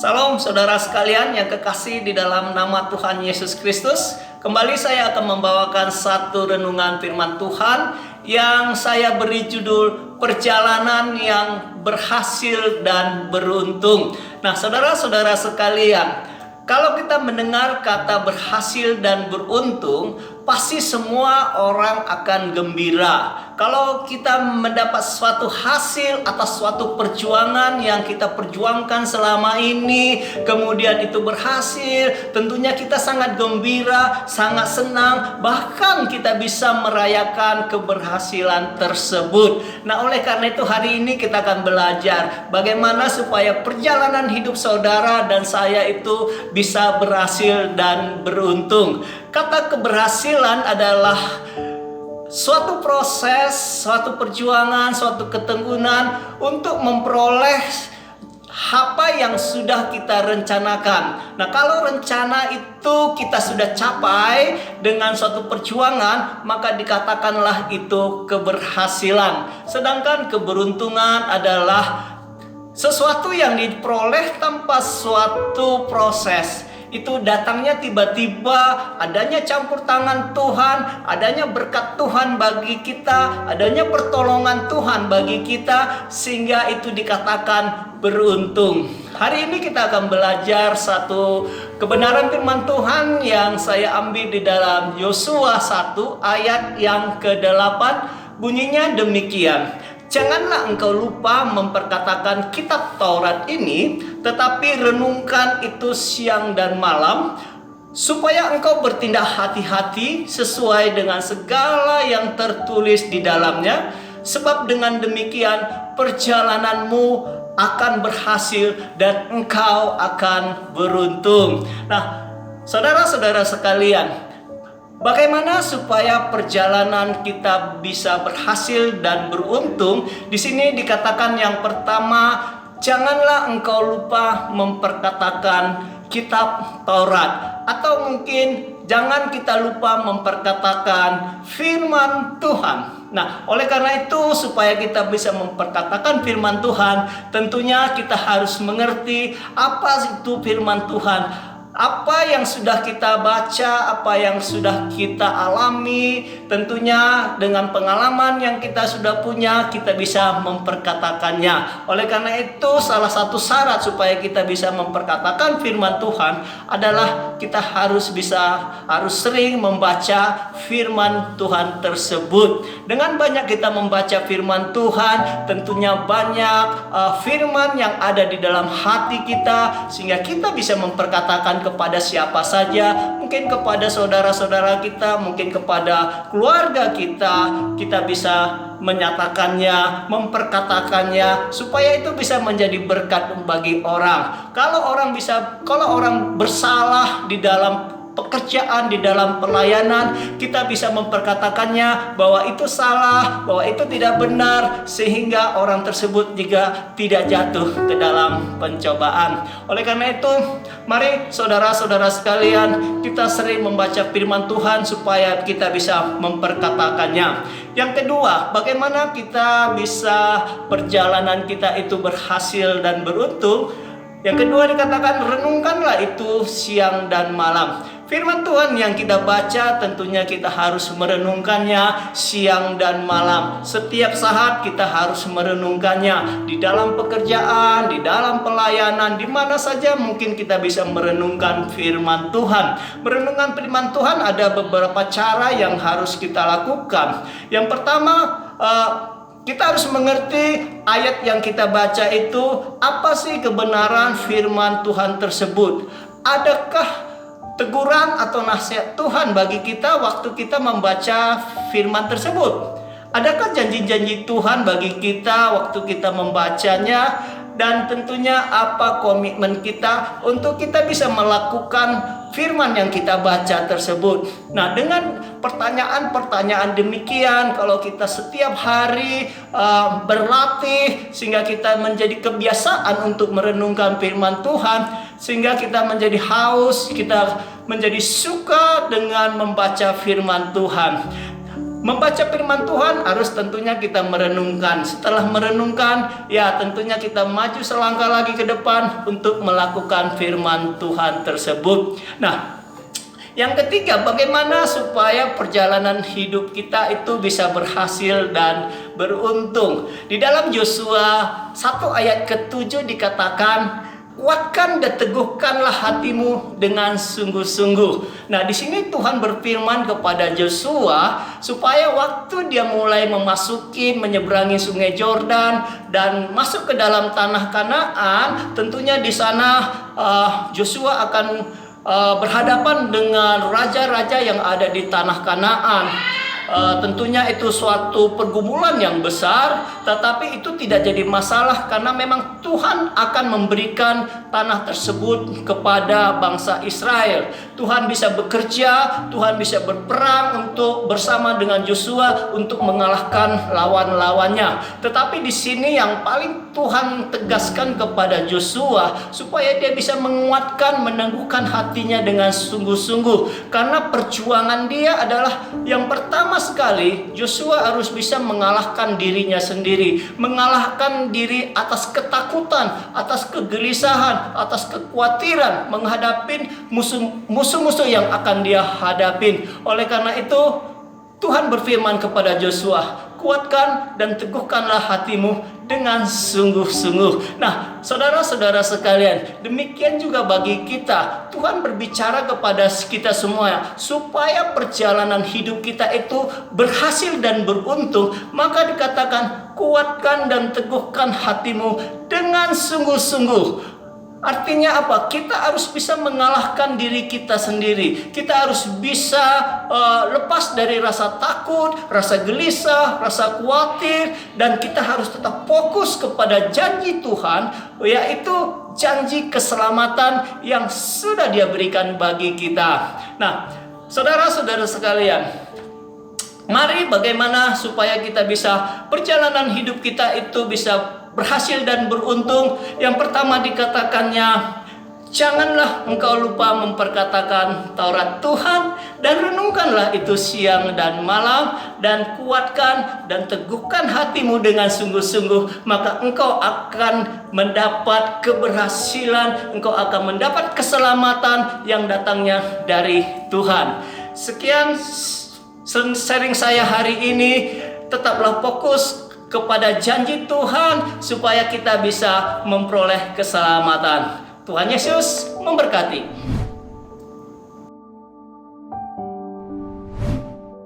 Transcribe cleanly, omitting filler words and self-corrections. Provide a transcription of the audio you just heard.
Salam saudara sekalian yang kekasih di dalam nama Tuhan Yesus Kristus. Kembali saya akan membawakan satu renungan firman Tuhan yang saya beri judul Perjalanan yang Berhasil dan Beruntung. Nah, saudara-saudara sekalian, kalau kita mendengar kata berhasil dan beruntung, pasti semua orang akan gembira. Kalau kita mendapat suatu hasil atas suatu perjuangan yang kita perjuangkan selama ini, kemudian itu berhasil, tentunya kita sangat gembira, sangat senang, bahkan kita bisa merayakan keberhasilan tersebut. Nah, oleh karena itu hari ini kita akan belajar bagaimana supaya perjalanan hidup saudara dan saya itu bisa berhasil dan beruntung. Kata keberhasilan adalah suatu proses, suatu perjuangan, suatu ketekunan untuk memperoleh apa yang sudah kita rencanakan. Nah, kalau rencana itu kita sudah capai dengan suatu perjuangan, maka dikatakanlah itu keberhasilan. Sedangkan keberuntungan adalah sesuatu yang diperoleh tanpa suatu proses. Itu datangnya tiba-tiba, adanya campur tangan Tuhan, adanya berkat Tuhan bagi kita, adanya pertolongan Tuhan bagi kita, sehingga itu dikatakan beruntung. Hari ini kita akan belajar satu kebenaran firman Tuhan yang saya ambil di dalam Yosua 1 ayat yang ke-8, bunyinya demikian. Janganlah engkau lupa memperkatakan kitab Taurat ini, tetapi renungkan itu siang dan malam, supaya engkau bertindak hati-hati sesuai dengan segala yang tertulis di dalamnya. Sebab dengan demikian perjalananmu akan berhasil dan engkau akan beruntung. Nah, saudara-saudara sekalian, bagaimana supaya perjalanan kita bisa berhasil dan beruntung? Di sini dikatakan yang pertama, janganlah engkau lupa memperkatakan kitab Taurat, atau mungkin jangan kita lupa memperkatakan firman Tuhan. Nah, oleh karena itu supaya kita bisa memperkatakan firman Tuhan, tentunya kita harus mengerti apa itu firman Tuhan. Apa yang sudah kita baca, apa yang sudah kita alami, tentunya dengan pengalaman yang kita sudah punya, kita bisa memperkatakannya. Oleh karena itu, salah satu syarat supaya kita bisa memperkatakan firman Tuhan adalah kita harus sering membaca firman Tuhan tersebut. Dengan banyak kita membaca firman Tuhan, tentunya banyak firman yang ada di dalam hati kita, sehingga kita bisa memperkatakan kepada siapa saja, mungkin kepada saudara-saudara kita, mungkin kepada keluarga kita, kita bisa menyatakannya, memperkatakannya, supaya itu bisa menjadi berkat bagi orang. Kalau orang bersalah di dalam pekerjaan, di dalam pelayanan, kita bisa memperkatakannya bahwa itu salah, bahwa itu tidak benar, sehingga orang tersebut juga tidak jatuh ke dalam pencobaan. Oleh karena itu, mari saudara-saudara sekalian, kita sering membaca firman Tuhan supaya kita bisa memperkatakannya. Yang kedua, bagaimana kita bisa perjalanan kita itu berhasil dan beruntung? Yang kedua dikatakan, renungkanlah itu siang dan malam. Firman Tuhan yang kita baca tentunya kita harus merenungkannya siang dan malam. Setiap saat kita harus merenungkannya. Di dalam pekerjaan, di dalam pelayanan, di mana saja mungkin kita bisa merenungkan firman Tuhan. Merenungkan firman Tuhan ada beberapa cara yang harus kita lakukan. Yang pertama, kita harus mengerti ayat yang kita baca itu, apa sih kebenaran firman Tuhan tersebut? Adakah teguran atau nasihat Tuhan bagi kita waktu kita membaca firman tersebut? Adakah janji-janji Tuhan bagi kita waktu kita membacanya? Dan tentunya apa komitmen kita untuk kita bisa melakukan firman yang kita baca tersebut. Nah, dengan pertanyaan-pertanyaan demikian, kalau kita setiap hari berlatih sehingga kita menjadi kebiasaan untuk merenungkan firman Tuhan, sehingga kita menjadi haus, kita menjadi suka dengan membaca firman Tuhan. membaca firman Tuhan harus tentunya kita merenungkan. Setelah merenungkan, ya tentunya kita maju selangkah lagi ke depan untuk melakukan firman Tuhan tersebut. Nah, yang ketiga, bagaimana supaya perjalanan hidup kita itu bisa berhasil dan beruntung. Di dalam Yosua 1 ayat ke-7 dikatakan, kuatkan dan teguhkanlah hatimu dengan sungguh-sungguh. Nah, di sini Tuhan berfirman kepada Yosua supaya waktu dia mulai menyeberangi sungai Yordan dan masuk ke dalam tanah Kanaan, tentunya di sana Yosua akan berhadapan dengan raja-raja yang ada di tanah Kanaan. Tentunya itu suatu pergumulan yang besar, tetapi itu tidak jadi masalah karena memang Tuhan akan memberikan tanah tersebut kepada bangsa Israel. Tuhan bisa bekerja, Tuhan bisa berperang untuk bersama dengan Yosua untuk mengalahkan lawan-lawannya. Tetapi di sini yang paling Tuhan tegaskan kepada Yosua supaya dia bisa menguatkan, meneguhkan hatinya dengan sungguh-sungguh, karena perjuangan dia adalah yang pertama sekali Yosua harus bisa mengalahkan dirinya sendiri, mengalahkan diri atas ketakutan, atas kegelisahan, atas kekhawatiran menghadapi musuh-musuh yang akan dia hadapin. Oleh karena itu Tuhan berfirman kepada Yosua, kuatkan dan teguhkanlah hatimu dengan sungguh-sungguh. Nah, saudara-saudara sekalian, demikian juga bagi kita. Tuhan berbicara kepada kita semua supaya perjalanan hidup kita itu berhasil dan beruntung. Maka dikatakan, kuatkan dan teguhkan hatimu dengan sungguh-sungguh. Artinya apa? Kita harus bisa mengalahkan diri kita sendiri. Kita harus bisa lepas dari rasa takut, rasa gelisah, rasa khawatir, dan kita harus tetap fokus kepada janji Tuhan, yaitu janji keselamatan yang sudah Dia berikan bagi kita. Nah, saudara-saudara sekalian, mari bagaimana supaya kita bisa perjalanan hidup kita itu bisa berhasil dan beruntung. Yang pertama dikatakannya, janganlah engkau lupa memperkatakan Taurat Tuhan dan renungkanlah itu siang dan malam, dan kuatkan dan teguhkan hatimu dengan sungguh-sungguh, maka engkau akan mendapat keberhasilan, engkau akan mendapat keselamatan yang datangnya dari Tuhan. Sekian sharing saya hari ini. Tetaplah fokus kepada janji Tuhan supaya kita bisa memperoleh keselamatan. Tuhan Yesus memberkati.